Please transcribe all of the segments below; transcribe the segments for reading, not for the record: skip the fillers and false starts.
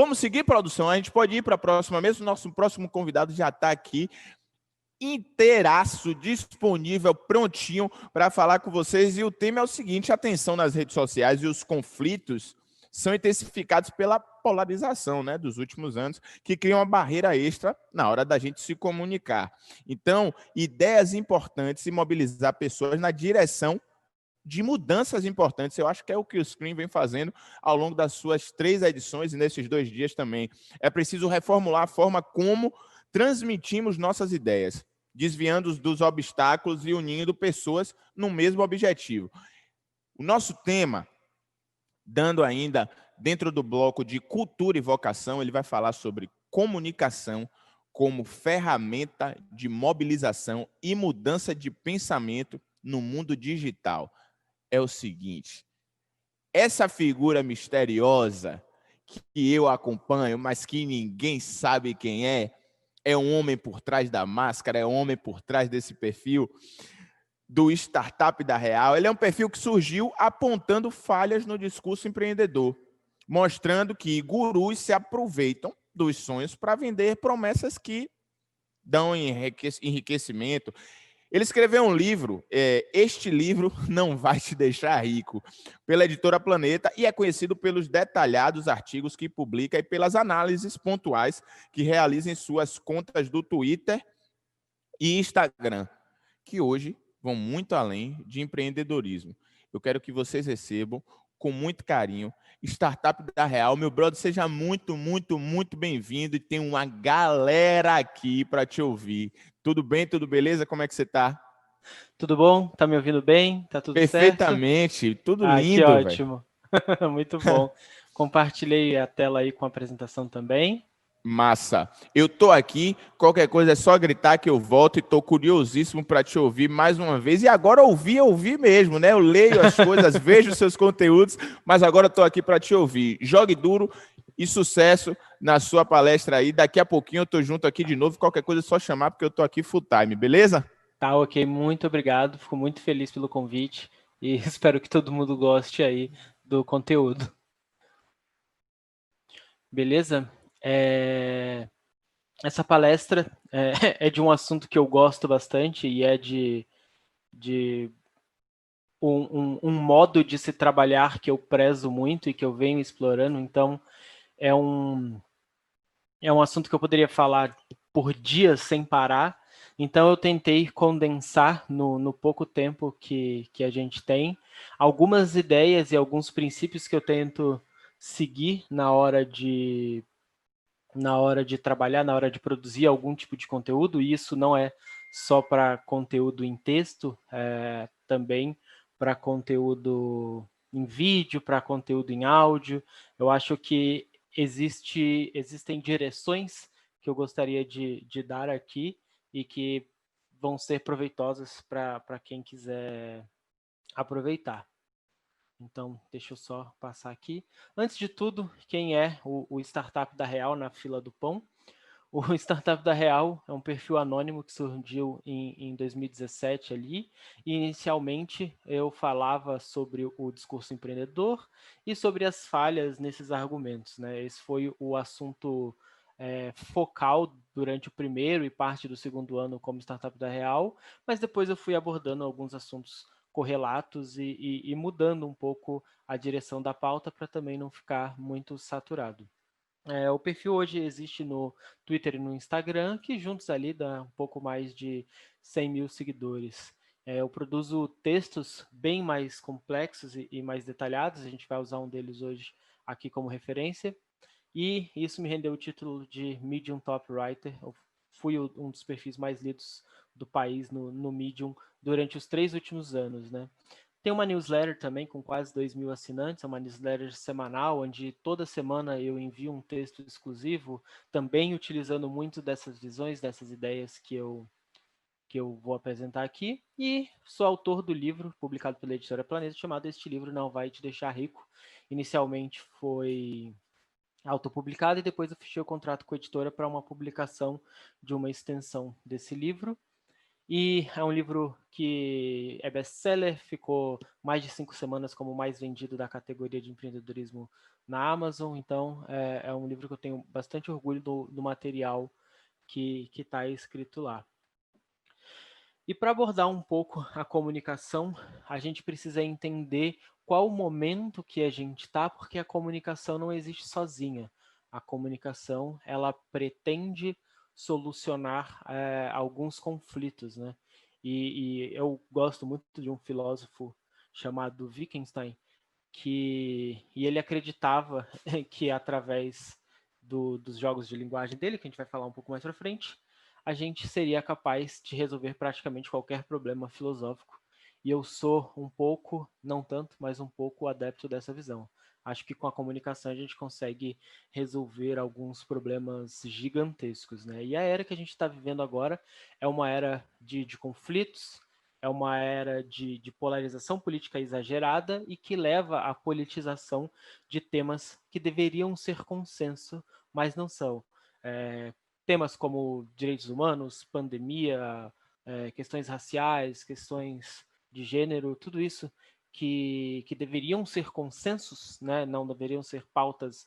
Vamos seguir, produção? A gente pode ir para a próxima mesa. O nosso próximo convidado já está aqui, inteiraço, disponível, prontinho para falar com vocês. E o tema é o seguinte: atenção nas redes sociais e os conflitos são intensificados pela polarização, né, dos últimos anos, que criam uma barreira extra na hora da gente se comunicar. Então, ideias importantes e mobilizar pessoas na direção de mudanças importantes. Eu acho que é o que o Screen vem fazendo ao longo das suas 3 edições e nesses 2 dias também. É preciso reformular a forma como transmitimos nossas ideias, desviando dos obstáculos e unindo pessoas no mesmo objetivo. O nosso tema, dando ainda dentro do bloco de cultura e vocação, ele vai falar sobre comunicação como ferramenta de mobilização e mudança de pensamento no mundo digital. É o seguinte: essa figura misteriosa que eu acompanho, mas que ninguém sabe quem é um homem por trás da máscara, é um homem por trás desse perfil do Startup da Real. Ele é um perfil que surgiu apontando falhas no discurso empreendedor, mostrando que gurus se aproveitam dos sonhos para vender promessas que dão enriquecimento. Ele escreveu um livro, Este Livro Não Vai Te Deixar Rico, pela editora Planeta, e é conhecido pelos detalhados artigos que publica e pelas análises pontuais que realiza em suas contas do Twitter e Instagram, que hoje vão muito além de empreendedorismo. Eu quero que vocês recebam com muito carinho Startup da Real. Meu brother, seja muito, muito, muito bem-vindo, e tem uma galera aqui para te ouvir. Tudo bem? Tudo beleza? Como é que você está? Tudo bom? Tá me ouvindo bem? Tá tudo certo? Perfeitamente, tudo Que lindo, velho. ótimo. Muito bom. Compartilhei a tela aí com a apresentação também. Massa. Eu tô aqui, qualquer coisa é só gritar que eu volto, e tô curiosíssimo para te ouvir mais uma vez. E agora ouvir mesmo, né? Eu leio as coisas, vejo seus conteúdos, mas agora eu tô aqui para te ouvir. Jogue duro e sucesso na sua palestra aí. Daqui a pouquinho eu tô junto aqui de novo, qualquer coisa é só chamar, porque eu tô aqui full time, beleza? Tá, ok. Muito obrigado. Fico muito feliz pelo convite e espero que todo mundo goste aí do conteúdo. Beleza? Essa palestra é de um assunto que eu gosto bastante e é de um modo de se trabalhar que eu prezo muito e que eu venho explorando. Então, é um assunto que eu poderia falar por dias sem parar. Então, eu tentei condensar no pouco tempo que a gente tem algumas ideias e alguns princípios que eu tento seguir na hora de trabalhar, na hora de produzir algum tipo de conteúdo. E isso não é só para conteúdo em texto, também para conteúdo em vídeo, para conteúdo em áudio. Eu acho que existem direções que eu gostaria de dar aqui e que vão ser proveitosas para quem quiser aproveitar. Então, deixa eu só passar aqui. Antes de tudo, quem é o Startup da Real na fila do pão? O Startup da Real é um perfil anônimo que surgiu em 2017 ali. E inicialmente eu falava sobre o discurso empreendedor e sobre as falhas nesses argumentos, né? Esse foi o assunto focal durante o primeiro e parte do segundo ano como Startup da Real, mas depois eu fui abordando alguns assuntos correlatos e mudando um pouco a direção da pauta para também não ficar muito saturado. O perfil hoje existe no Twitter e no Instagram, que juntos ali dá um pouco mais de 100 mil seguidores. Eu produzo textos bem mais complexos e mais detalhados, a gente vai usar um deles hoje aqui como referência, e isso me rendeu o título de Medium Top Writer. Eu fui um dos perfis mais lidos do país no Medium durante os 3 últimos anos, né? Tem uma newsletter também com quase 2 mil assinantes, é uma newsletter semanal, onde toda semana eu envio um texto exclusivo, também utilizando muito dessas visões, dessas ideias que eu vou apresentar aqui. E sou autor do livro, publicado pela editora Planeta, chamado Este Livro Não Vai Te Deixar Rico. Inicialmente foi autopublicado e depois eu fechei o contrato com a editora para uma publicação de uma extensão desse livro. E é um livro que é best-seller, ficou mais de 5 semanas como o mais vendido da categoria de empreendedorismo na Amazon, então é um livro que eu tenho bastante orgulho do material que está escrito lá. E para abordar um pouco a comunicação, a gente precisa entender qual o momento que a gente está, porque a comunicação não existe sozinha. A comunicação, ela pretende solucionar alguns conflitos, né? E eu gosto muito de um filósofo chamado Wittgenstein, e ele acreditava que através dos jogos de linguagem dele, que a gente vai falar um pouco mais para frente, a gente seria capaz de resolver praticamente qualquer problema filosófico. E eu sou um pouco, não tanto, mas um pouco adepto dessa visão. Acho que com a comunicação a gente consegue resolver alguns problemas gigantescos, né? E a era que a gente está vivendo agora é uma era de conflitos, é uma era de polarização política exagerada e que leva à politização de temas que deveriam ser consenso, mas não são. Temas como direitos humanos, pandemia, questões raciais, questões de gênero, tudo isso que deveriam ser consensos, né? Não deveriam ser pautas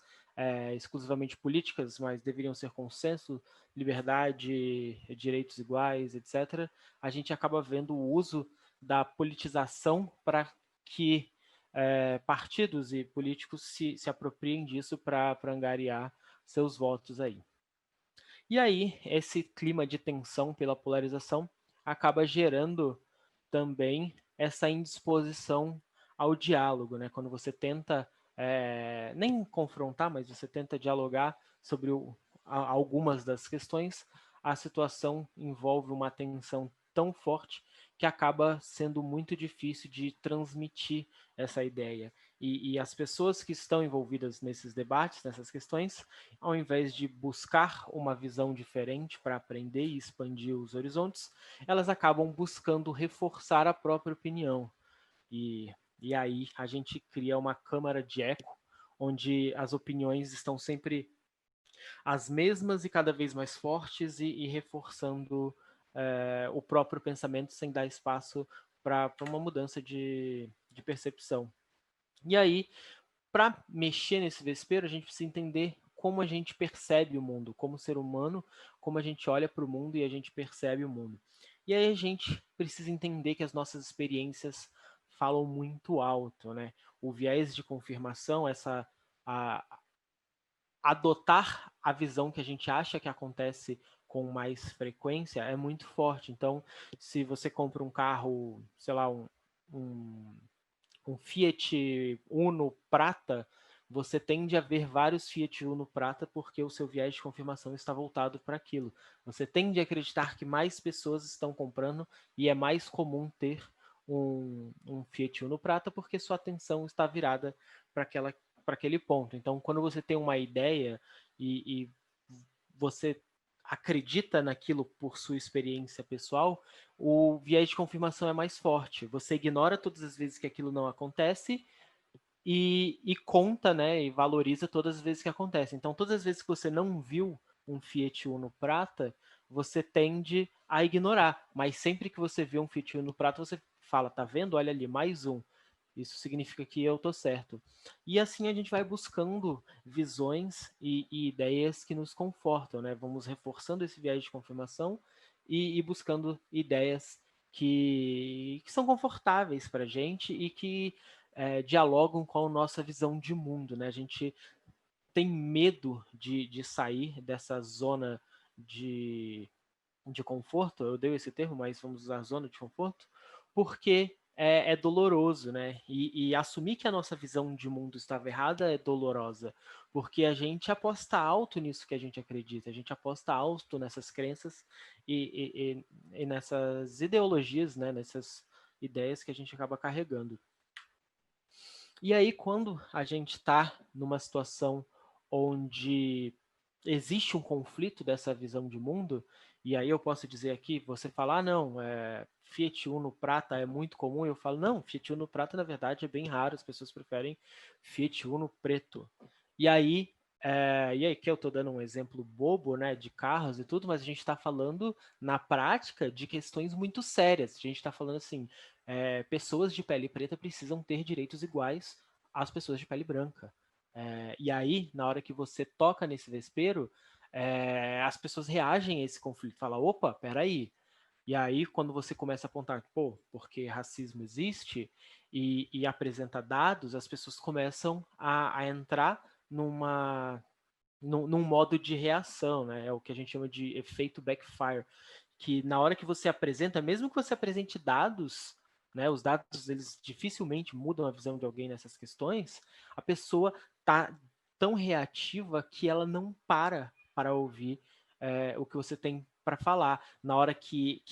exclusivamente políticas, mas deveriam ser consenso, liberdade, direitos iguais, etc. A gente acaba vendo o uso da politização para que partidos e políticos se apropriem disso para angariar seus votos aí. E aí, esse clima de tensão pela polarização acaba gerando também essa indisposição ao diálogo, né? Quando você tenta nem confrontar, mas você tenta dialogar sobre algumas das questões, a situação envolve uma tensão tão forte que acaba sendo muito difícil de transmitir essa ideia. E as pessoas que estão envolvidas nesses debates, nessas questões, ao invés de buscar uma visão diferente para aprender e expandir os horizontes, elas acabam buscando reforçar a própria opinião. E aí a gente cria uma câmara de eco, onde as opiniões estão sempre as mesmas e cada vez mais fortes e reforçando o próprio pensamento sem dar espaço para uma mudança de percepção. E aí, para mexer nesse vespeiro, a gente precisa entender como a gente percebe o mundo, como ser humano, como a gente olha para o mundo e a gente percebe o mundo. E aí a gente precisa entender que as nossas experiências falam muito alto, né? O viés de confirmação, adotar a visão que a gente acha que acontece com mais frequência é muito forte. Então, se você compra um carro, sei lá, um Fiat Uno prata, você tende a ver vários Fiat Uno prata porque o seu viés de confirmação está voltado para aquilo. Você tende a acreditar que mais pessoas estão comprando e é mais comum ter um Fiat Uno prata porque sua atenção está virada para aquele ponto. Então, quando você tem uma ideia e você acredita naquilo por sua experiência pessoal, o viés de confirmação é mais forte. Você ignora todas as vezes que aquilo não acontece e conta, né, e valoriza todas as vezes que acontece. Então, todas as vezes que você não viu um Fiat Uno prata, você tende a ignorar. Mas sempre que você vê um Fiat Uno prata, você fala, tá vendo? Olha ali, mais um. Isso significa que eu tô certo. E assim a gente vai buscando visões e ideias que nos confortam, né? Vamos reforçando esse viés de confirmação e buscando ideias que são confortáveis para a gente e que dialogam com a nossa visão de mundo, né? A gente tem medo de sair dessa zona de conforto, eu dei esse termo, mas vamos usar zona de conforto, porque é doloroso, né? E assumir que a nossa visão de mundo estava errada é dolorosa, porque a gente aposta alto nisso que a gente acredita, a gente aposta alto nessas crenças e nessas ideologias, né? Nessas ideias que a gente acaba carregando. E aí, quando a gente está numa situação onde existe um conflito dessa visão de mundo, e aí eu posso dizer aqui, você fala, ah, não, Fiat Uno prata é muito comum, eu falo, não, Fiat Uno prata na verdade é bem raro, as pessoas preferem Fiat Uno preto. E aí, que eu estou dando um exemplo bobo, né, de carros e tudo, mas a gente está falando na prática de questões muito sérias. A gente está falando assim, pessoas de pele preta precisam ter direitos iguais às pessoas de pele branca. E aí, na hora que você toca nesse vespeiro, as pessoas reagem a esse conflito, falam, opa, peraí. E aí, quando você começa a apontar, pô, porque racismo existe e apresenta dados, as pessoas começam a entrar num modo de reação, né? É o que a gente chama de efeito backfire, que na hora que você apresenta, mesmo que você apresente dados, né, os dados eles dificilmente mudam a visão de alguém nessas questões, a pessoa tá tão reativa que ela não para ouvir o que você tem para falar. Na hora que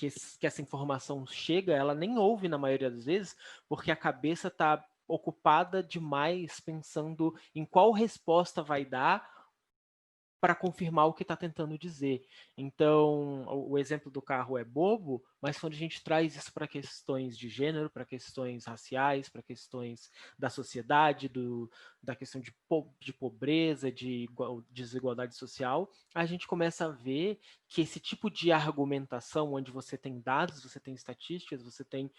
essa informação chega, ela nem ouve na maioria das vezes, porque a cabeça está ocupada demais pensando em qual resposta vai dar para confirmar o que está tentando dizer. Então, o exemplo do carro é bobo, mas quando a gente traz isso para questões de gênero, para questões raciais, para questões da sociedade, da questão de pobreza, de desigualdade social, a gente começa a ver que esse tipo de argumentação, onde você tem dados, você tem estatísticas, você tem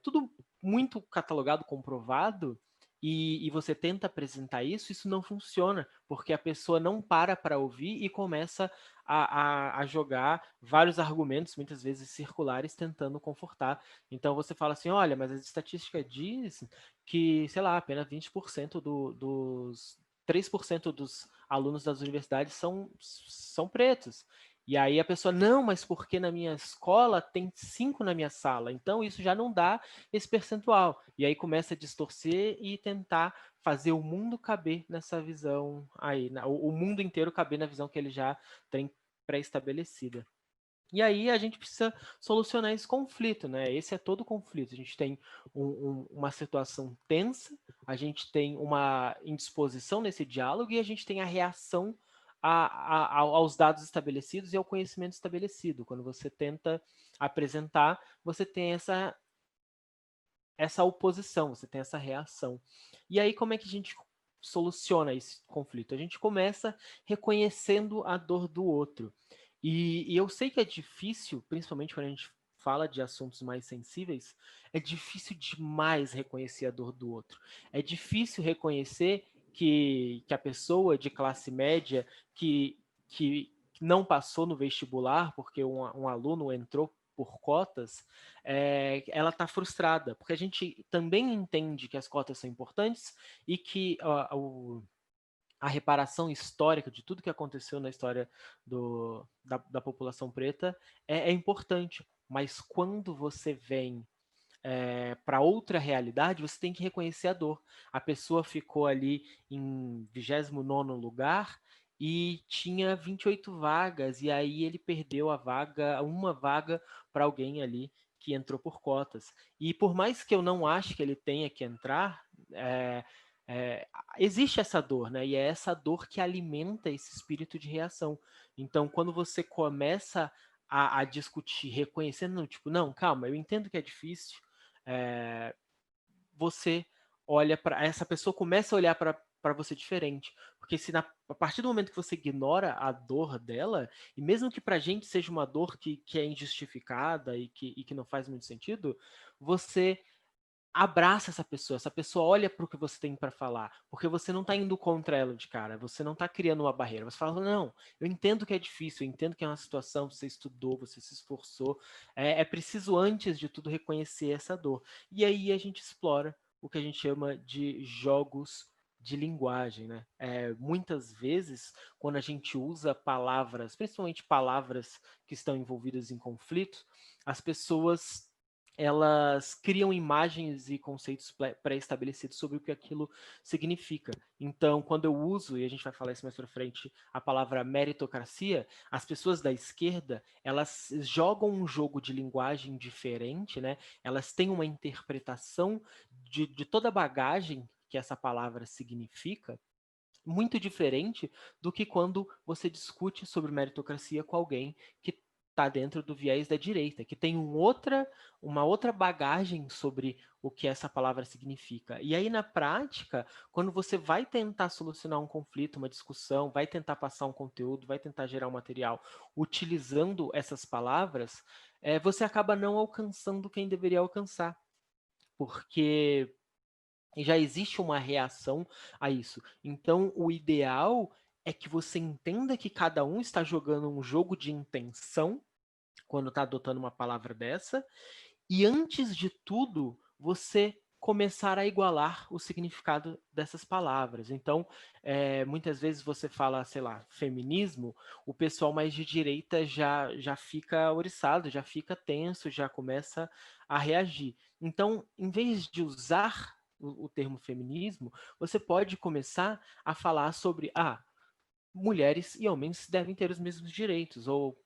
tudo muito catalogado, comprovado, e você tenta apresentar isso não funciona, porque a pessoa não para ouvir e começa a jogar vários argumentos, muitas vezes circulares, tentando confortar. Então você fala assim, olha, mas a estatística diz que, sei lá, apenas 20% dos 3% dos alunos das universidades são pretos. E aí a pessoa, não, mas porque na minha escola tem 5 na minha sala, então isso já não dá esse percentual. E aí começa a distorcer e tentar fazer o mundo caber nessa visão aí, o mundo inteiro caber na visão que ele já tem pré-estabelecida. E aí a gente precisa solucionar esse conflito, né? Esse é todo o conflito. A gente tem uma situação tensa, a gente tem uma indisposição nesse diálogo e a gente tem a reação aos dados estabelecidos e ao conhecimento estabelecido. Quando você tenta apresentar, você tem essa oposição, você tem essa reação. E aí, como é que a gente soluciona esse conflito? A gente começa reconhecendo a dor do outro. E eu sei que é difícil, principalmente quando a gente fala de assuntos mais sensíveis, é difícil demais reconhecer a dor do outro. É difícil reconhecer que a pessoa de classe média que não passou no vestibular porque um aluno entrou por cotas, ela está frustrada, porque a gente também entende que as cotas são importantes e que a reparação histórica de tudo que aconteceu na história da população preta é importante, mas quando você vem para outra realidade, você tem que reconhecer a dor. A pessoa ficou ali em 29º lugar e tinha 28 vagas, e aí ele perdeu uma vaga para alguém ali que entrou por cotas. E por mais que eu não ache que ele tenha que entrar, é, existe essa dor, né? E é essa dor que alimenta esse espírito de reação. Então, quando você começa a discutir, reconhecendo, tipo, não, calma, eu entendo que é difícil, é, você olha para essa pessoa começa a olhar para você diferente, porque se a partir do momento que você ignora a dor dela, e mesmo que para a gente seja uma dor que é injustificada e que não faz muito sentido, você abraça essa pessoa olha para o que você tem para falar, porque você não está indo contra ela de cara, você não está criando uma barreira, você fala, não, eu entendo que é difícil, eu entendo que é uma situação, você estudou, você se esforçou, é preciso antes de tudo reconhecer essa dor, e aí a gente explora o que a gente chama de jogos de linguagem, né? Muitas vezes, quando a gente usa palavras, principalmente palavras que estão envolvidas em conflito, as pessoas elas criam imagens e conceitos pré-estabelecidos sobre o que aquilo significa. Então, quando eu uso, e a gente vai falar isso mais para frente, a palavra meritocracia, as pessoas da esquerda, elas jogam um jogo de linguagem diferente, né? Elas têm uma interpretação de toda a bagagem que essa palavra significa, muito diferente do que quando você discute sobre meritocracia com alguém que está dentro do viés da direita, que tem uma outra bagagem sobre o que essa palavra significa. E aí, na prática, quando você vai tentar solucionar um conflito, uma discussão, vai tentar passar um conteúdo, vai tentar gerar um material utilizando essas palavras, você acaba não alcançando quem deveria alcançar. porque já existe uma reação a isso. Então, o ideal é que você entenda que cada um está jogando um jogo de intenção quando está adotando uma palavra dessa, e antes de tudo, você começar a igualar o significado dessas palavras. Então, muitas vezes você fala, sei lá, feminismo, o pessoal mais de direita já fica oriçado, já fica tenso, já começa a reagir. Então, em vez de usar o termo feminismo, você pode começar a falar sobre, mulheres e homens devem ter os mesmos direitos, ou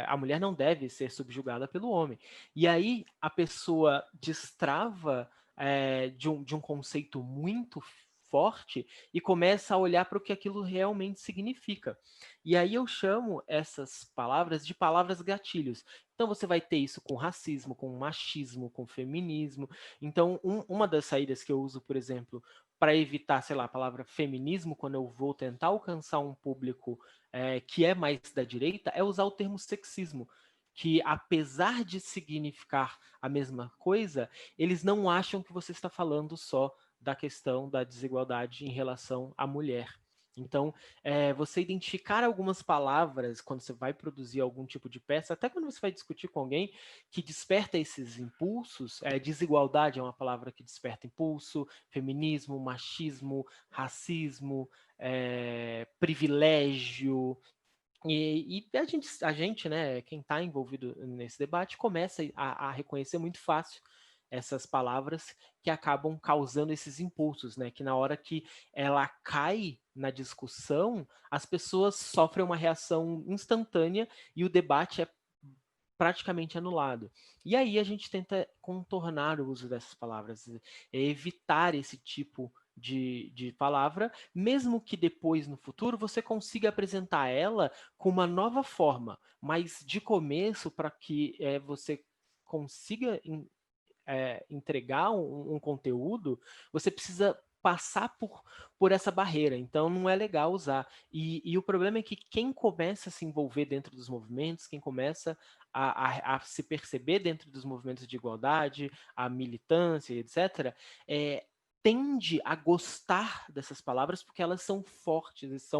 a mulher não deve ser subjugada pelo homem. E aí a pessoa destrava de um conceito muito forte e começa a olhar para o que aquilo realmente significa. E aí eu chamo essas palavras de palavras gatilhos. Então você vai ter isso com racismo, com machismo, com feminismo. Então, uma das saídas que eu uso, por exemplo, para evitar, sei lá, a palavra feminismo, quando eu vou tentar alcançar um público que é mais da direita, é usar o termo sexismo, que apesar de significar a mesma coisa, eles não acham que você está falando só da questão da desigualdade em relação à mulher. Então, você identificar algumas palavras quando você vai produzir algum tipo de peça, até quando você vai discutir com alguém que desperta esses impulsos, desigualdade é uma palavra que desperta impulso, feminismo, machismo, racismo, privilégio, e a gente, né, quem está envolvido nesse debate, começa a reconhecer muito fácil essas palavras que acabam causando esses impulsos, né? Que na hora que ela cai na discussão, as pessoas sofrem uma reação instantânea e o debate é praticamente anulado. E aí a gente tenta contornar o uso dessas palavras, evitar esse tipo de palavra, mesmo que depois, no futuro, você consiga apresentar ela com uma nova forma, mas de começo, para que você consiga entregar um conteúdo, você precisa passar por essa barreira, então não é legal usar. E o problema é que quem começa a se envolver dentro dos movimentos, quem começa a se perceber dentro dos movimentos de igualdade, a militância, etc., tende a gostar dessas palavras porque elas são fortes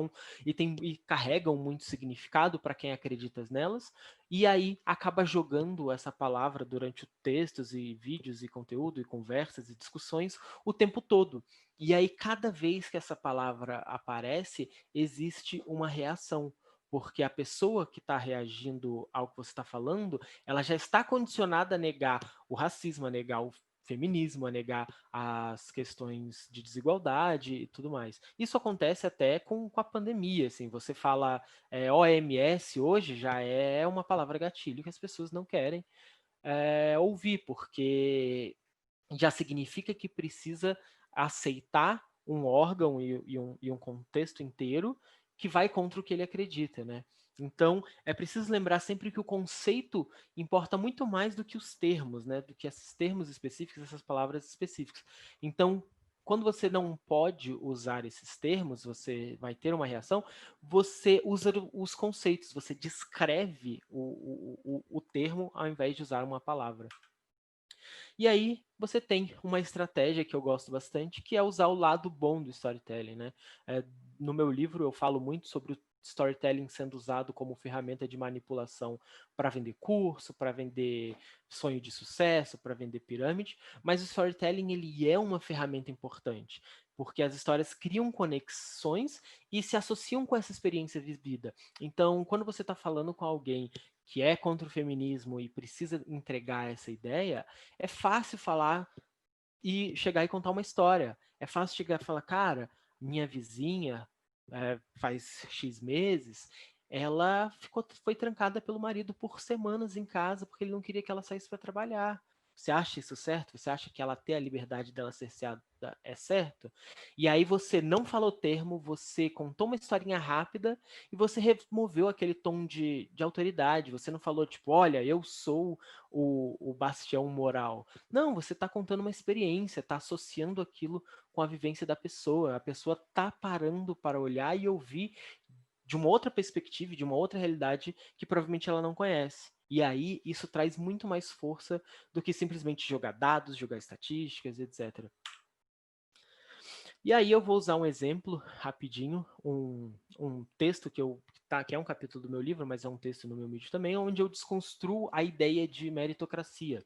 e carregam muito significado para quem acredita nelas, e aí acaba jogando essa palavra durante textos e vídeos e conteúdo e conversas e discussões o tempo todo. E aí cada vez que essa palavra aparece, existe uma reação, porque a pessoa que está reagindo ao que você está falando, ela já está condicionada a negar o racismo, a negar o feminismo, a negar as questões de desigualdade e tudo mais. Isso acontece até com a pandemia, assim, você fala OMS hoje já é uma palavra gatilho que as pessoas não querem ouvir, porque já significa que precisa aceitar um órgão e um contexto inteiro que vai contra o que ele acredita, né? Então, é preciso lembrar sempre que o conceito importa muito mais do que os termos, né? Do que esses termos específicos, essas palavras específicas. Então, quando você não pode usar esses termos, você vai ter uma reação, você usa os conceitos, você descreve o termo ao invés de usar uma palavra. E aí você tem uma estratégia que eu gosto bastante, que é usar o lado bom do storytelling, né? No meu livro eu falo muito sobre o storytelling sendo usado como ferramenta de manipulação para vender curso, para vender sonho de sucesso, para vender pirâmide, mas o storytelling ele é uma ferramenta importante, porque as histórias criam conexões e se associam com essa experiência vivida. Então, quando você está falando com alguém que é contra o feminismo e precisa entregar essa ideia, é fácil falar e chegar e contar uma história. É fácil chegar e falar, cara, minha vizinha, faz X meses, ela foi trancada pelo marido por semanas em casa porque ele não queria que ela saísse para trabalhar. Você acha isso certo? Você acha que ela ter a liberdade dela cerceada é certo? E aí você não falou termo, você contou uma historinha rápida e você removeu aquele tom de autoridade. Você não falou, tipo, olha, eu sou o bastião moral. Não, você está contando uma experiência, está associando aquilo com a vivência da pessoa. A pessoa está parando para olhar e ouvir de uma outra perspectiva, de uma outra realidade que provavelmente ela não conhece. E aí, isso traz muito mais força do que simplesmente jogar dados, jogar estatísticas, etc. E aí eu vou usar um exemplo rapidinho, um texto que é um capítulo do meu livro, mas é um texto no meu vídeo também, onde eu desconstruo a ideia de meritocracia.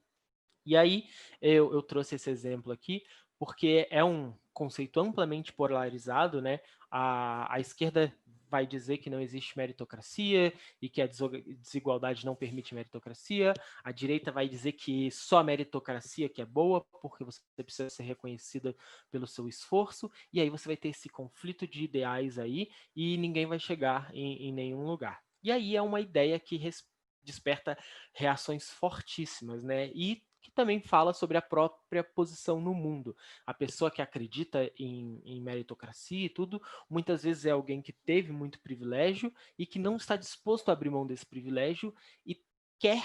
E aí eu trouxe esse exemplo aqui porque é um conceito amplamente polarizado, né? A esquerda vai dizer que não existe meritocracia e que a desigualdade não permite meritocracia. A direita vai dizer que só a meritocracia que é boa, porque você precisa ser reconhecida pelo seu esforço. E aí você vai ter esse conflito de ideais aí e ninguém vai chegar em nenhum lugar. E aí é uma ideia que desperta reações fortíssimas, né? E que também fala sobre a própria posição no mundo. A pessoa que acredita em meritocracia e tudo, muitas vezes é alguém que teve muito privilégio e que não está disposto a abrir mão desse privilégio e quer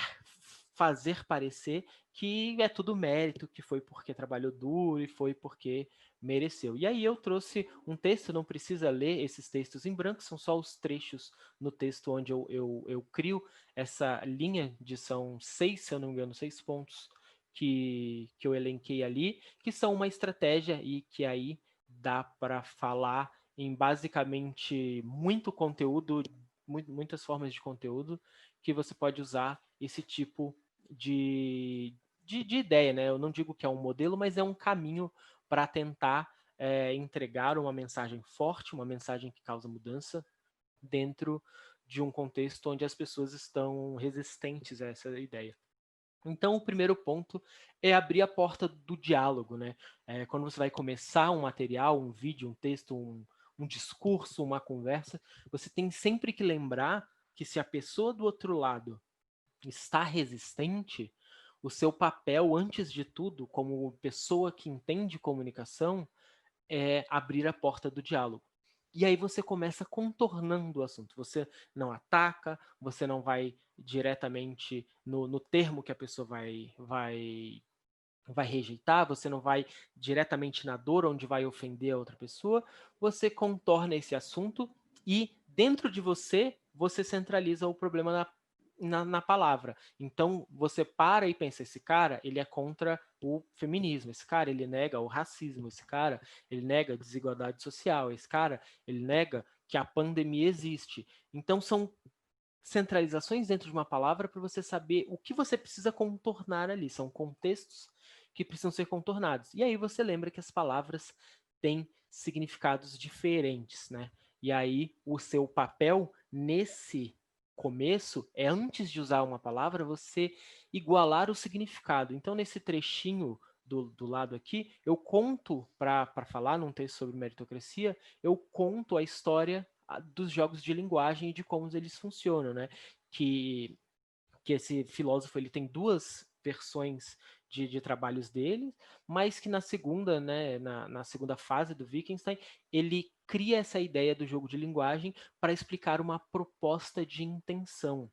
fazer parecer que é tudo mérito, que foi porque trabalhou duro e foi porque mereceu. E aí eu trouxe um texto, não precisa ler esses textos em branco, são só os trechos no texto onde eu crio essa linha de são 6, se eu não me engano, 6 pontos que eu elenquei ali, que são uma estratégia e que aí dá para falar em basicamente muito conteúdo, muitas formas de conteúdo que você pode usar esse tipo de ideia, né? Eu não digo que é um modelo, mas é um caminho para tentar entregar uma mensagem forte, uma mensagem que causa mudança dentro de um contexto onde as pessoas estão resistentes a essa ideia. Então, o primeiro ponto é abrir a porta do diálogo, né? Quando você vai começar um material, um vídeo, um texto, um discurso, uma conversa, você tem sempre que lembrar que se a pessoa do outro lado está resistente, o seu papel, antes de tudo, como pessoa que entende comunicação, é abrir a porta do diálogo. E aí você começa contornando o assunto. Você não ataca, você não vai diretamente no termo que a pessoa vai rejeitar, você não vai diretamente na dor onde vai ofender a outra pessoa, você contorna esse assunto e dentro de você, você centraliza o problema na palavra. Então, você para e pensa, esse cara, ele é contra o feminismo, esse cara, ele nega o racismo, esse cara, ele nega a desigualdade social, esse cara, ele nega que a pandemia existe. Então, são centralizações dentro de uma palavra para você saber o que você precisa contornar ali. São contextos que precisam ser contornados. E aí você lembra que as palavras têm significados diferentes, né? E aí o seu papel nesse começo é, antes de usar uma palavra, você igualar o significado. Então, nesse trechinho do lado aqui, eu conto, para falar num texto sobre meritocracia, eu conto a história dos jogos de linguagem e de como eles funcionam, né? Que, que esse filósofo ele tem duas versões de trabalhos dele, mas que na segunda, né, na segunda fase do Wittgenstein, ele cria essa ideia do jogo de linguagem para explicar uma proposta de intenção.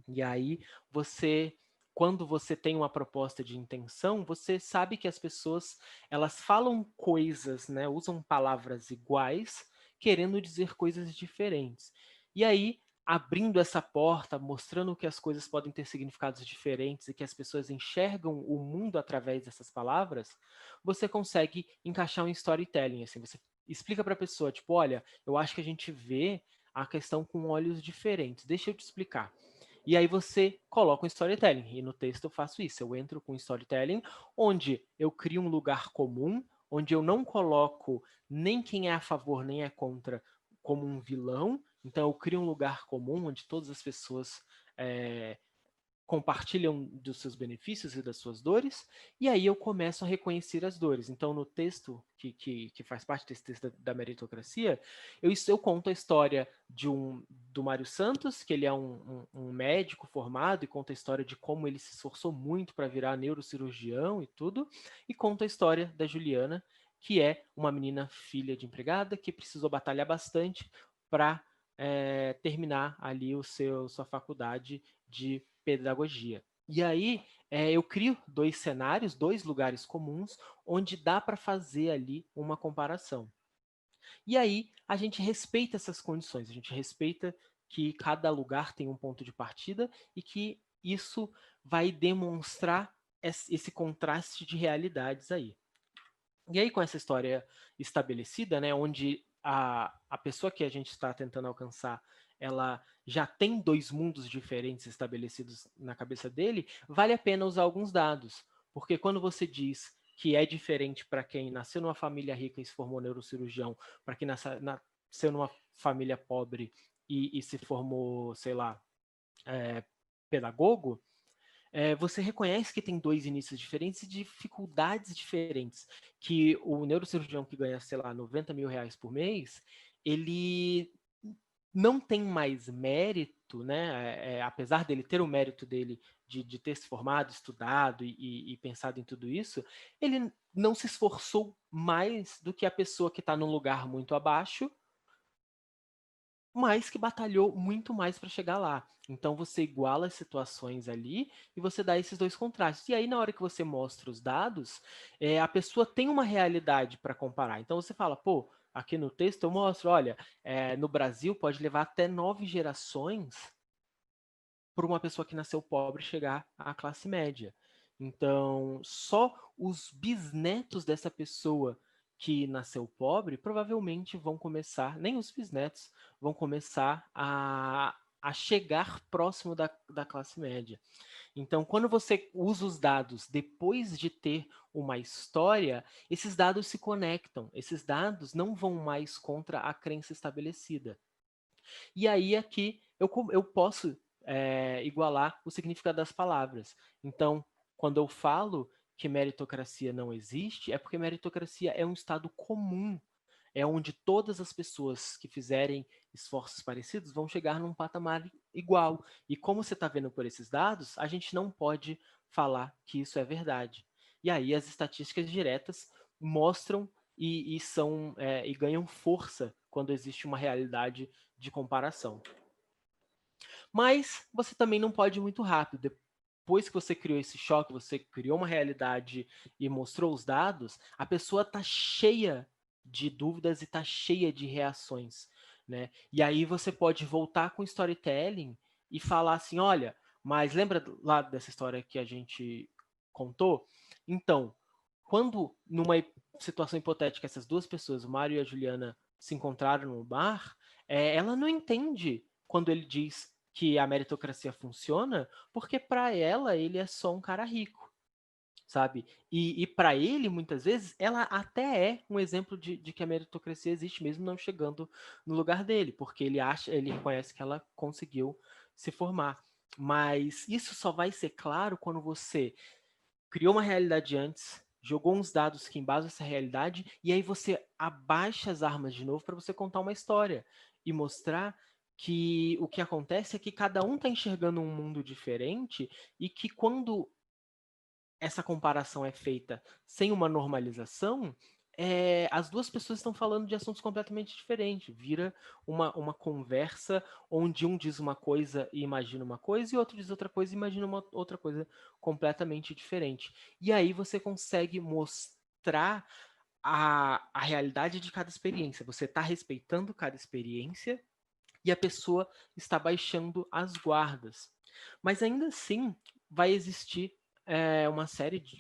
E aí você, quando você tem uma proposta de intenção, você sabe que as pessoas elas falam coisas, né, usam palavras iguais, querendo dizer coisas diferentes. E aí, abrindo essa porta, mostrando que as coisas podem ter significados diferentes e que as pessoas enxergam o mundo através dessas palavras, você consegue encaixar um storytelling, assim, você explica para a pessoa, tipo, olha, eu acho que a gente vê a questão com olhos diferentes. Deixa eu te explicar. E aí você coloca um storytelling. E no texto eu faço isso. Eu entro com storytelling, onde eu crio um lugar comum, onde eu não coloco nem quem é a favor nem é contra como um vilão. Então eu crio um lugar comum onde todas as pessoas compartilham dos seus benefícios e das suas dores, e aí eu começo a reconhecer as dores. Então, no texto que faz parte desse texto da meritocracia, eu conto a história do Mário Santos, que ele é um médico formado, e conta a história de como ele se esforçou muito para virar neurocirurgião e tudo, e conta a história da Juliana, que é uma menina filha de empregada, que precisou batalhar bastante para terminar ali sua faculdade de pedagogia. E aí eu crio dois cenários, dois lugares comuns, onde dá para fazer ali uma comparação. E aí a gente respeita essas condições, a gente respeita que cada lugar tem um ponto de partida e que isso vai demonstrar esse contraste de realidades aí. E aí, com essa história estabelecida, né, onde a pessoa que a gente está tentando alcançar, ela já tem dois mundos diferentes estabelecidos na cabeça dele, vale a pena usar alguns dados. Porque quando você diz que é diferente para quem nasceu numa família rica e se formou neurocirurgião, para quem nasceu numa família pobre e se formou, sei lá, pedagogo, você reconhece que tem dois inícios diferentes e dificuldades diferentes. Que o neurocirurgião que ganha, sei lá, 90 mil reais por mês, ele não tem mais mérito, né? Apesar dele ter o mérito dele de ter se formado, estudado e pensado em tudo isso, ele não se esforçou mais do que a pessoa que está num lugar muito abaixo, mas que batalhou muito mais para chegar lá. Então você iguala as situações ali e você dá esses dois contrastes. E aí, na hora que você mostra os dados, a pessoa tem uma realidade para comparar. Então você fala, pô, aqui no texto eu mostro, olha, no Brasil pode levar até 9 gerações para uma pessoa que nasceu pobre chegar à classe média. Então, só os bisnetos dessa pessoa que nasceu pobre provavelmente vão começar, nem os bisnetos, vão começar a chegar próximo da classe média. Então, quando você usa os dados depois de ter uma história, esses dados se conectam, esses dados não vão mais contra a crença estabelecida. E aí aqui eu posso igualar o significado das palavras. Então, quando eu falo que meritocracia não existe, é porque meritocracia é um estado comum, é onde todas as pessoas que fizerem esforços parecidos vão chegar num patamar igual. E como você está vendo por esses dados, a gente não pode falar que isso é verdade. E aí as estatísticas diretas mostram e ganham força quando existe uma realidade de comparação. Mas você também não pode ir muito rápido. Depois que você criou esse choque, você criou uma realidade e mostrou os dados, a pessoa está cheia de dúvidas e está cheia de reações, né? E aí você pode voltar com storytelling e falar assim, olha, mas lembra lá dessa história que a gente contou? Então, quando numa situação hipotética essas duas pessoas, o Mário e a Juliana, se encontraram no bar, ela não entende quando ele diz que a meritocracia funciona, porque para ela ele é só um cara rico, sabe? E para ele, muitas vezes, ela até é um exemplo de que a meritocracia existe, mesmo não chegando no lugar dele, porque ele reconhece que ela conseguiu se formar. Mas isso só vai ser claro quando você criou uma realidade antes, jogou uns dados que embasam essa realidade, e aí você abaixa as armas de novo para você contar uma história e mostrar que o que acontece é que cada um está enxergando um mundo diferente e que quando essa comparação é feita sem uma normalização, as duas pessoas estão falando de assuntos completamente diferentes. Vira uma conversa onde um diz uma coisa e imagina uma coisa, e outro diz outra coisa e imagina uma outra coisa completamente diferente. E aí você consegue mostrar a realidade de cada experiência. Você está respeitando cada experiência e a pessoa está baixando as guardas. Mas ainda assim, vai existir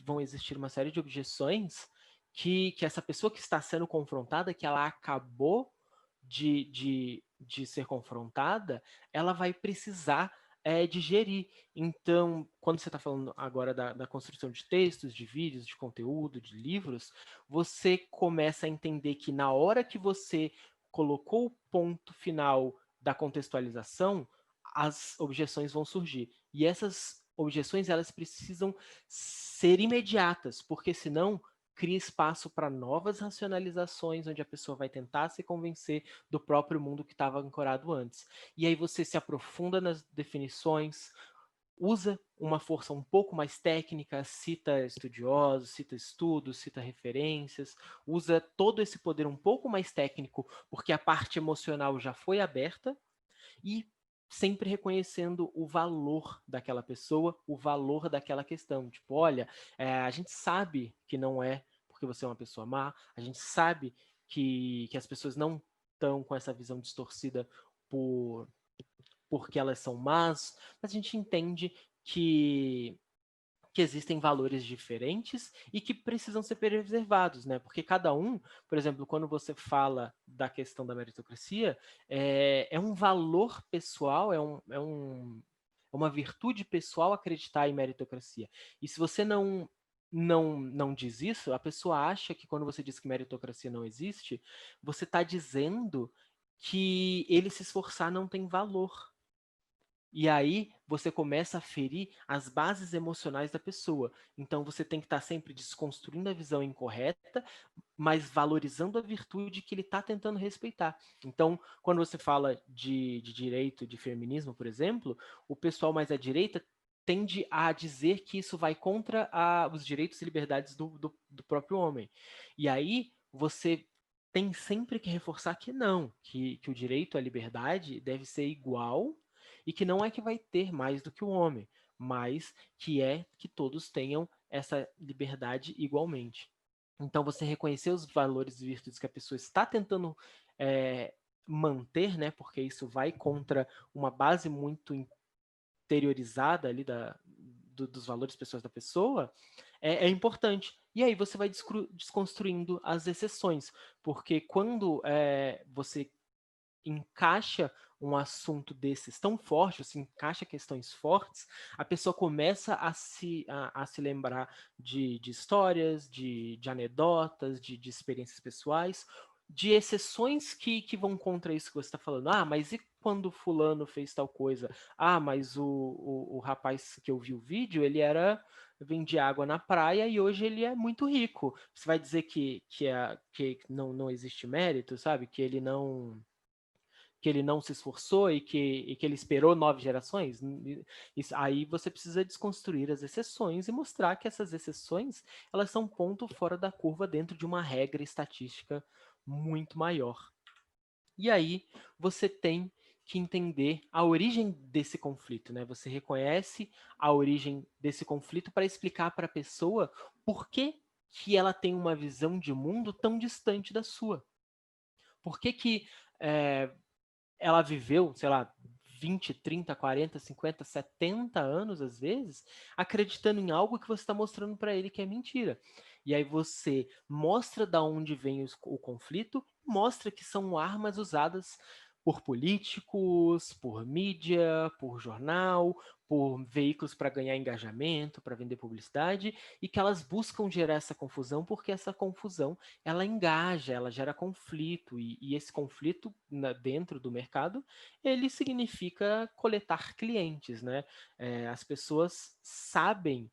vão existir uma série de objeções que essa pessoa que está sendo confrontada, que ela acabou de ser confrontada, ela vai precisar digerir. Então, quando você está falando agora da construção de textos, de vídeos, de conteúdo, de livros, você começa a entender que na hora que você colocou o ponto final da contextualização, as objeções vão surgir. E essas objeções elas precisam ser imediatas, porque senão cria espaço para novas racionalizações, onde a pessoa vai tentar se convencer do próprio mundo que estava ancorado antes. E aí você se aprofunda nas definições, usa uma força um pouco mais técnica, cita estudiosos, cita estudos, cita referências, usa todo esse poder um pouco mais técnico, porque a parte emocional já foi aberta, e sempre reconhecendo o valor daquela pessoa, o valor daquela questão. Tipo, olha, a gente sabe que não é porque você é uma pessoa má, a gente sabe que as pessoas não estão com essa visão distorcida porque elas são más, mas a gente entende que existem valores diferentes e que precisam ser preservados, né? Porque cada um, por exemplo, quando você fala da questão da meritocracia, é um valor pessoal, é uma virtude pessoal acreditar em meritocracia. E se você não diz isso, a pessoa acha que quando você diz que meritocracia não existe, você está dizendo que ele se esforçar não tem valor. E aí você começa a ferir as bases emocionais da pessoa. Então você tem que estar sempre desconstruindo a visão incorreta, mas valorizando a virtude que ele está tentando respeitar. Então, quando você fala de direito, de feminismo, por exemplo, o pessoal mais à direita tende a dizer que isso vai contra os direitos e liberdades do próprio homem. E aí você tem sempre que reforçar que não, que o direito à liberdade deve ser igual e que não é que vai ter mais do que o homem, mas que é que todos tenham essa liberdade igualmente. Então, você reconhecer os valores e virtudes que a pessoa está tentando manter, né? Porque isso vai contra uma base muito interiorizada ali dos valores pessoais da pessoa, é importante. E aí você vai desconstruindo as exceções, porque quando você encaixa um assunto desses tão forte, você encaixa questões fortes, a pessoa começa a se lembrar de histórias, de anedotas, de experiências pessoais, de exceções que vão contra isso que você está falando. Ah, mas e quando fulano fez tal coisa? Ah, mas o rapaz que eu vi o vídeo, ele vendia água na praia e hoje ele é muito rico. Você vai dizer que não existe mérito, sabe? Que ele não se esforçou e que ele esperou 9 gerações? Aí você precisa desconstruir as exceções e mostrar que essas exceções elas são ponto fora da curva dentro de uma regra estatística muito maior. E aí você tem que entender a origem desse conflito, né? Você reconhece a origem desse conflito para explicar para a pessoa por que ela tem uma visão de mundo tão distante da sua. Por que é, ela viveu, sei lá, 20, 30, 40, 50, 70 anos, às vezes, acreditando em algo que você está mostrando para ele que é mentira. E aí você mostra da onde vem o conflito, mostra que são armas usadas por políticos, por mídia, por jornal, por veículos para ganhar engajamento, para vender publicidade, e que elas buscam gerar essa confusão porque essa confusão ela engaja, ela gera conflito, e esse conflito dentro do mercado, ele significa coletar clientes, né? As pessoas sabem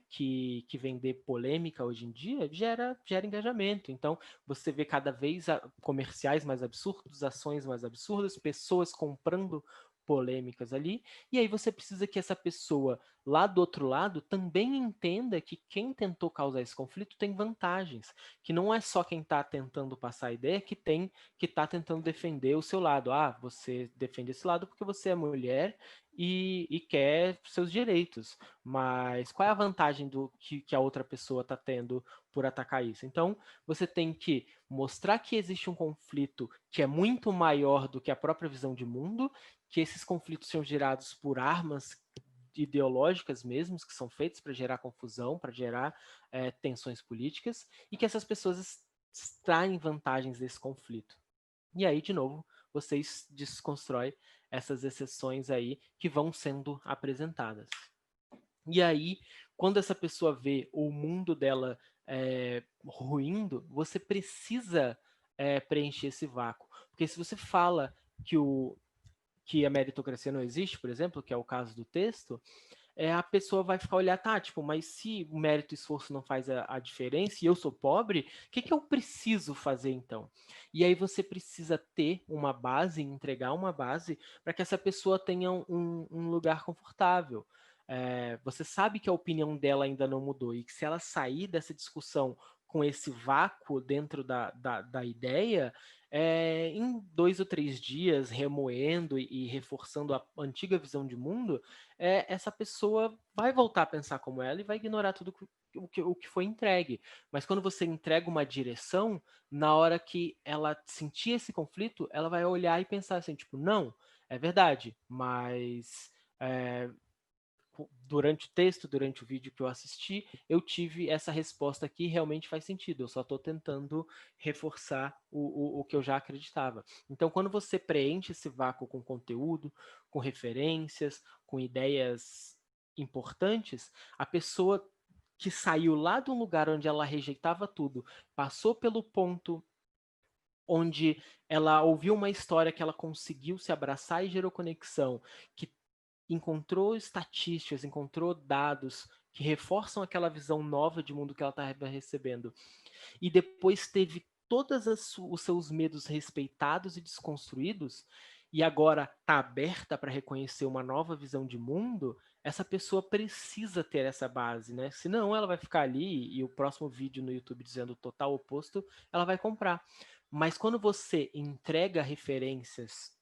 que vender polêmica hoje em dia gera engajamento. Então, você vê cada vez comerciais mais absurdos, ações mais absurdas, pessoas comprando polêmicas ali, e aí você precisa que essa pessoa lá do outro lado também entenda que quem tentou causar esse conflito tem vantagens, que não é só quem está tentando passar a ideia que está tentando defender o seu lado. Ah, você defende esse lado porque você é mulher e quer seus direitos, mas qual é a vantagem que a outra pessoa está tendo por atacar isso? Então, você tem que mostrar que existe um conflito que é muito maior do que a própria visão de mundo, que esses conflitos são gerados por armas ideológicas mesmos, que são feitas para gerar confusão, para gerar tensões políticas, e que essas pessoas extraem vantagens desse conflito. E aí, de novo, vocês desconstrói essas exceções aí que vão sendo apresentadas. E aí, quando essa pessoa vê o mundo dela ruindo, você precisa preencher esse vácuo. Porque se você fala que a meritocracia não existe, por exemplo, que é o caso do texto, a pessoa vai ficar olhar, tá, tipo, mas se o mérito e esforço não faz a diferença e eu sou pobre, o que eu preciso fazer então? E aí você precisa ter uma base, entregar uma base para que essa pessoa tenha um lugar confortável. Você sabe que a opinião dela ainda não mudou e que se ela sair dessa discussão com esse vácuo dentro da ideia, em 2 ou 3 dias, remoendo e reforçando a antiga visão de mundo, essa pessoa vai voltar a pensar como ela e vai ignorar tudo o que foi entregue. Mas quando você entrega uma direção, na hora que ela sentir esse conflito, ela vai olhar e pensar assim, tipo, não, é verdade, mas durante o texto, durante o vídeo que eu assisti, eu tive essa resposta que realmente faz sentido. Eu só estou tentando reforçar o que eu já acreditava. Então, quando você preenche esse vácuo com conteúdo, com referências, com ideias importantes, a pessoa que saiu lá de um lugar onde ela rejeitava tudo, passou pelo ponto onde ela ouviu uma história que ela conseguiu se abraçar e gerou conexão, que encontrou estatísticas, encontrou dados que reforçam aquela visão nova de mundo que ela estava recebendo, e depois teve todos os seus medos respeitados e desconstruídos, e agora está aberta para reconhecer uma nova visão de mundo, essa pessoa precisa ter essa base, né? Senão ela vai ficar ali e o próximo vídeo no YouTube dizendo o total oposto, ela vai comprar. Mas quando você entrega referências,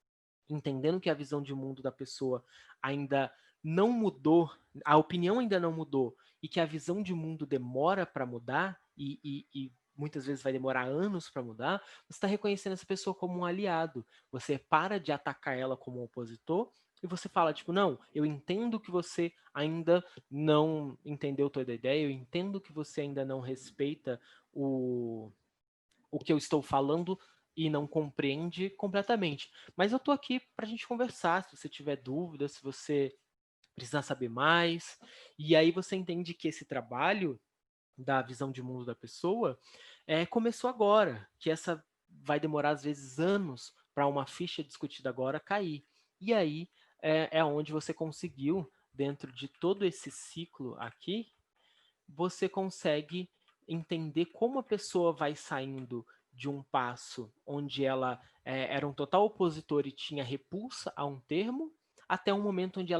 entendendo que a visão de mundo da pessoa ainda não mudou, a opinião ainda não mudou, e que a visão de mundo demora para mudar, e muitas vezes vai demorar anos para mudar, você está reconhecendo essa pessoa como um aliado. Você para de atacar ela como um opositor e você fala, tipo, não, eu entendo que você ainda não entendeu toda a ideia, eu entendo que você ainda não respeita o que eu estou falando e não compreende completamente. Mas eu estou aqui para a gente conversar, se você tiver dúvidas, se você precisar saber mais. E aí você entende que esse trabalho da visão de mundo da pessoa começou agora, que essa vai demorar às vezes anos para uma ficha discutida agora cair. E aí é onde você conseguiu, dentro de todo esse ciclo aqui, você consegue entender como a pessoa vai saindo de um passo onde ela era um total opositor e tinha repulsa a um termo, até um momento onde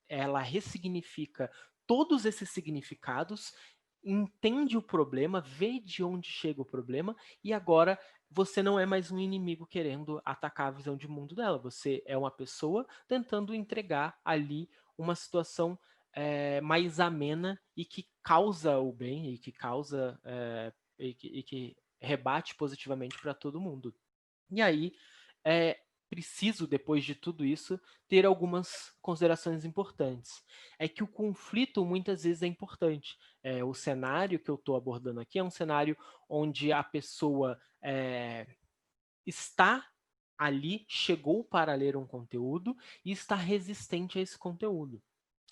ela ressignifica todos esses significados, entende o problema, vê de onde chega o problema, e agora você não é mais um inimigo querendo atacar a visão de mundo dela, você é uma pessoa tentando entregar ali uma situação mais amena e que causa o bem e que causa e que rebate positivamente para todo mundo. E aí é preciso, depois de tudo isso, ter algumas considerações importantes. É que o conflito muitas vezes é importante. O cenário que eu estou abordando aqui é um cenário onde a pessoa está ali, chegou para ler um conteúdo e está resistente a esse conteúdo.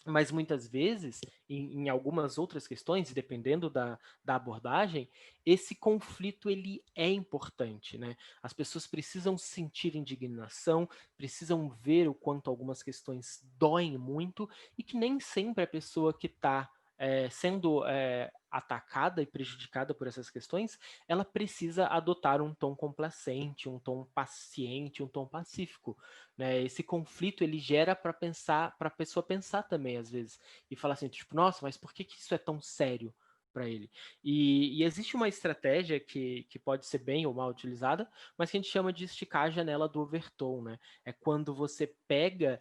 Mas muitas vezes, em algumas outras questões, dependendo da abordagem, esse conflito ele é importante, né? As pessoas precisam sentir indignação, precisam ver o quanto algumas questões doem muito e que nem sempre a pessoa que está sendo atacada e prejudicada por essas questões, ela precisa adotar um tom complacente, um tom paciente, um tom pacífico, né? Esse conflito ele gera para pensar, para a pessoa pensar também às vezes e falar assim, tipo, nossa, mas por que isso é tão sério para ele? E existe uma estratégia que pode ser bem ou mal utilizada, mas que a gente chama de esticar a janela do overton, né? É quando você pega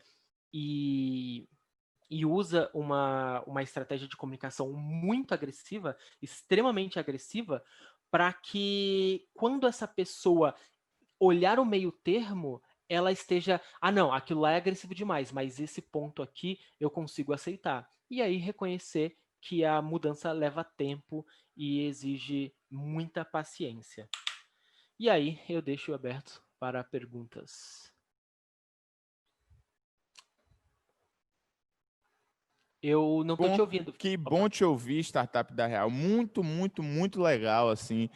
e usa uma estratégia de comunicação muito agressiva, extremamente agressiva, para que quando essa pessoa olhar o meio termo, ela esteja, não, aquilo lá é agressivo demais, mas esse ponto aqui eu consigo aceitar. E aí reconhecer que a mudança leva tempo e exige muita paciência. E aí eu deixo aberto para perguntas. Eu não estou te ouvindo. Que Opa. bom te ouvir, Startup da Real. Muito, muito, muito legal, assim.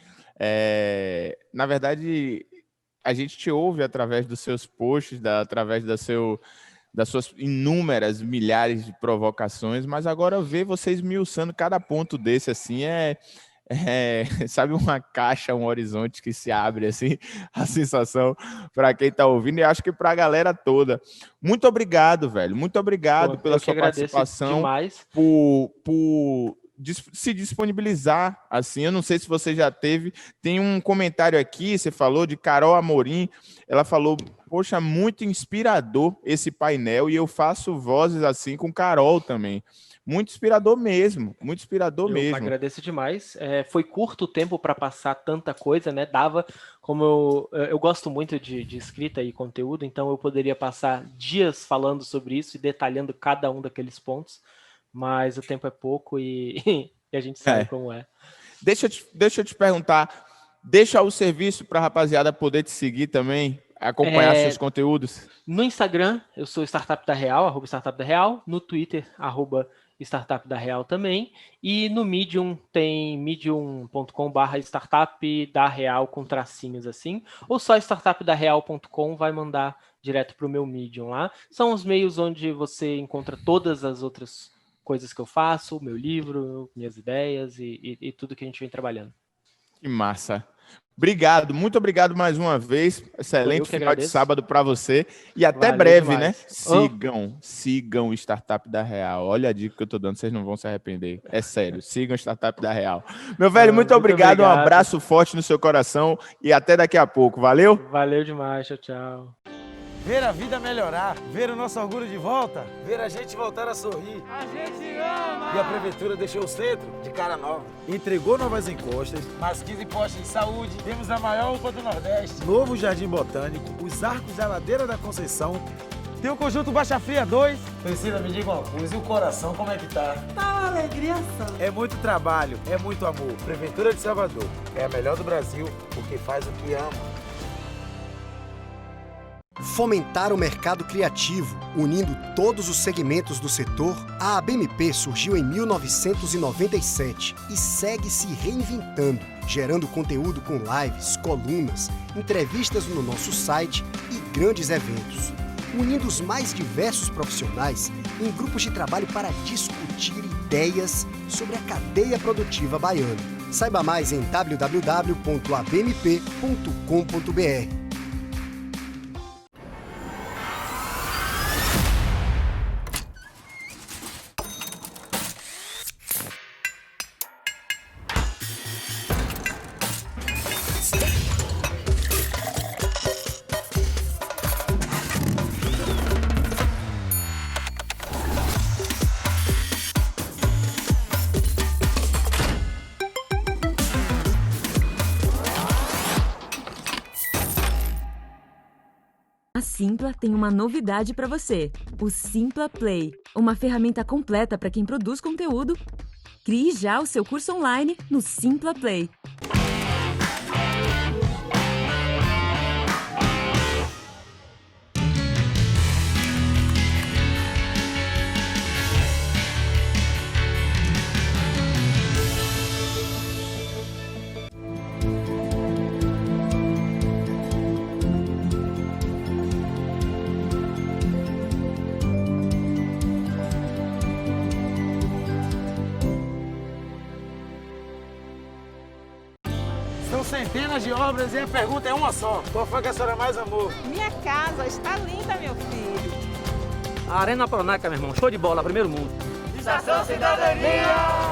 Na verdade, a gente te ouve através dos seus posts, através das suas inúmeras milhares de provocações, mas agora ver você esmiuçando cada ponto desse, assim, sabe, uma caixa, um horizonte que se abre, assim, a sensação para quem está ouvindo e acho que para a galera toda. Muito obrigado, velho. Muito obrigado pela Eu que sua agradeço participação, demais. por se disponibilizar, assim, eu não sei se você já teve, tem um comentário aqui, você falou de Carol Amorim, ela falou, poxa, muito inspirador esse painel, e eu faço vozes assim com Carol também. Muito inspirador mesmo, muito inspirador Eu mesmo. agradeço demais. Foi curto o tempo para passar tanta coisa, né? Dava, como eu gosto muito de escrita e conteúdo, então eu poderia passar dias falando sobre isso e detalhando cada um daqueles pontos. mas o tempo é pouco e a gente sabe como é. Deixa eu te perguntar, deixa o serviço para a rapaziada poder te seguir também, acompanhar seus conteúdos. No Instagram, eu sou Startup da Real, @Startup da Real. No Twitter, @Startup da Real também. E no Medium tem medium.com/Startup da Real com tracinhos assim. Ou só startupdareal.com vai mandar direto para o meu Medium lá. São os meios onde você encontra todas as outras coisas que eu faço, meu livro, minhas ideias e tudo que a gente vem trabalhando. Que massa. Obrigado, muito obrigado mais uma vez. Excelente final de sábado para você. E até breve, demais, né? Sigam o Startup da Real. Olha a dica que eu tô dando, vocês não vão se arrepender. É sério, sigam o Startup da Real. Meu velho, muito obrigado. Um abraço forte no seu coração e até daqui a pouco. Valeu? Valeu demais, tchau, tchau. Ver a vida melhorar, ver o nosso orgulho de volta, ver a gente voltar a sorrir. A gente ama! E a Prefeitura deixou o centro de cara nova. Entregou novas encostas, mais 15 postos de saúde, temos a maior UPA do Nordeste, novo Jardim Botânico, os arcos da Ladeira da Conceição, tem o Conjunto Baixa Fria 2. Priscila, me diga uma coisa, e o coração como é que tá? Tá uma alegria só. É muito trabalho, é muito amor. Prefeitura de Salvador é a melhor do Brasil porque faz o que ama. Fomentar o mercado criativo, unindo todos os segmentos do setor, a ABMP surgiu em 1997 e segue se reinventando, gerando conteúdo com lives, colunas, entrevistas no nosso site e grandes eventos, unindo os mais diversos profissionais em grupos de trabalho para discutir ideias sobre a cadeia produtiva baiana. Saiba mais em www.abmp.com.br. A Simpla tem uma novidade para você, o Simpla Play, uma ferramenta completa para quem produz conteúdo. Crie já o seu curso online no Simpla Play. São centenas de obras e a pergunta é uma só. Qual foi que a senhora mais amou? Minha casa está linda, meu filho. A Arena Pronaca, meu irmão, show de bola, primeiro mundo. Estação Cidadania!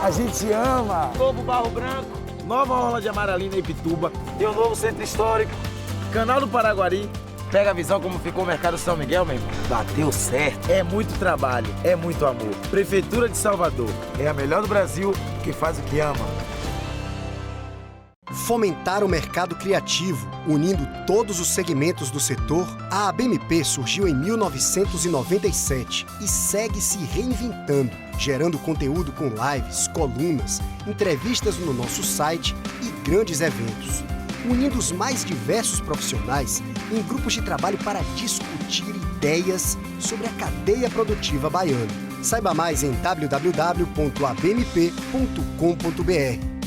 A gente ama! Novo Barro Branco, nova orla de Amaralina e Pituba, tem um novo centro histórico, Canal do Paraguari. Pega a visão como ficou o Mercado São Miguel, meu irmão. Bateu certo. É muito trabalho, é muito amor. Prefeitura de Salvador é a melhor do Brasil que faz o que ama. Fomentar o mercado criativo, unindo todos os segmentos do setor, a ABMP surgiu em 1997 e segue se reinventando, gerando conteúdo com lives, colunas, entrevistas no nosso site e grandes eventos, unindo os mais diversos profissionais em grupos de trabalho para discutir ideias sobre a cadeia produtiva baiana. Saiba mais em www.abmp.com.br.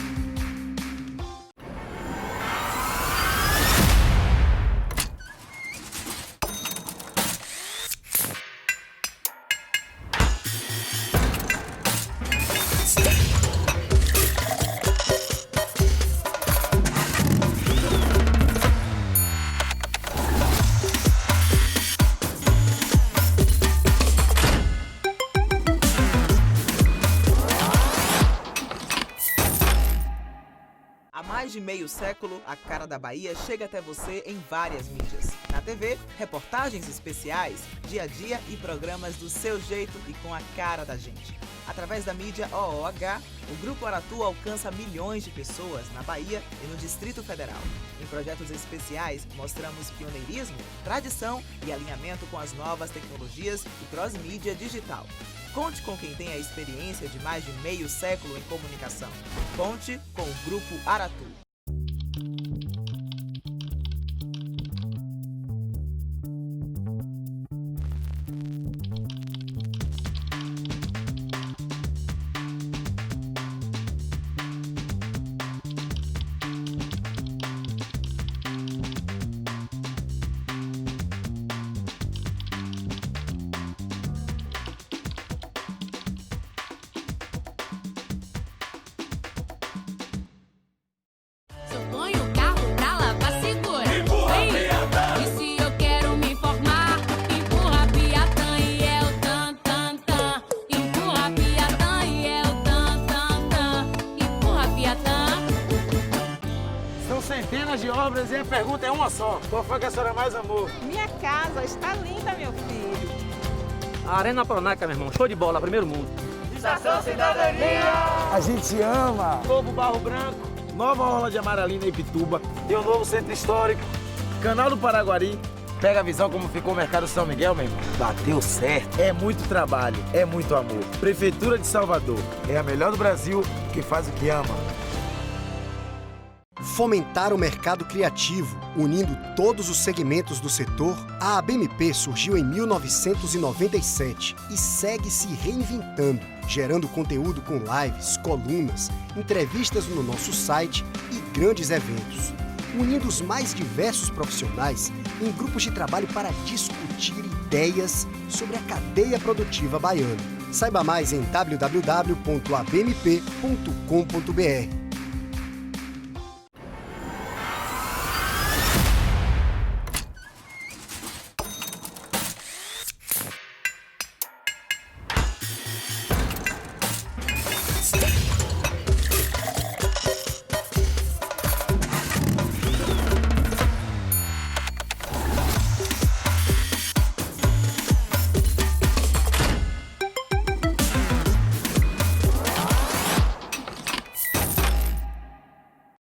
Há mais de meio século, a Cara da Bahia chega até você em várias mídias. Na TV, reportagens especiais, dia a dia e programas do seu jeito e com a cara da gente. Através da mídia OOH, o Grupo Aratu alcança milhões de pessoas na Bahia e no Distrito Federal. Em projetos especiais, mostramos pioneirismo, tradição e alinhamento com as novas tecnologias e cross-mídia digital. Conte com quem tem a experiência de mais de meio século em comunicação. Conte com o Grupo Aratu. Centenas de obras e a pergunta é uma só. Qual foi que a senhora mais amou? Minha casa está linda, meu filho. A Arena Pronaca, meu irmão, show de bola, primeiro mundo. Estação Cidadania! A gente ama! Novo Barro Branco, nova orla de Amaralina e Ipituba, tem um novo centro histórico, Canal do Paraguari. Pega a visão como ficou o Mercado São Miguel, meu irmão. Bateu certo. É muito trabalho, é muito amor. Prefeitura de Salvador, é a melhor do Brasil que faz o que ama. Fomentar o mercado criativo, unindo todos os segmentos do setor, a ABMP surgiu em 1997 e segue se reinventando, gerando conteúdo com lives, colunas, entrevistas no nosso site e grandes eventos, unindo os mais diversos profissionais em grupos de trabalho para discutir ideias sobre a cadeia produtiva baiana. Saiba mais em www.abmp.com.br.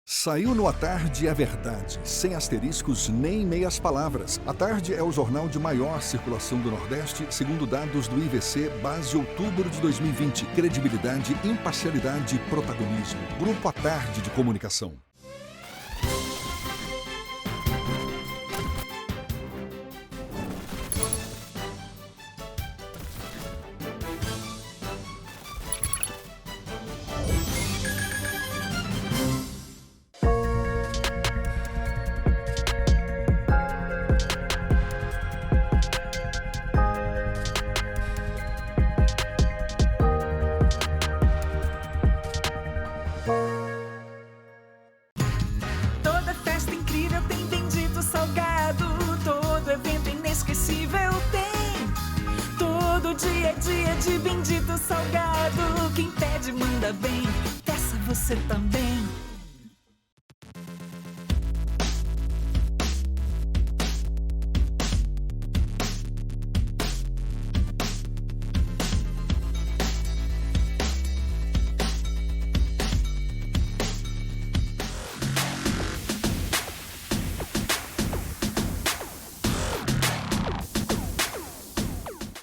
Saiu no A Tarde é Verdade, sem asteriscos nem meias palavras. A Tarde é o jornal de maior circulação do Nordeste, segundo dados do IVC, base outubro de 2020. Credibilidade, imparcialidade e protagonismo. Grupo A Tarde de Comunicação. Toda festa incrível tem Bendito Salgado, todo evento inesquecível tem. Todo dia é dia de Bendito Salgado, quem pede manda bem, peça você também.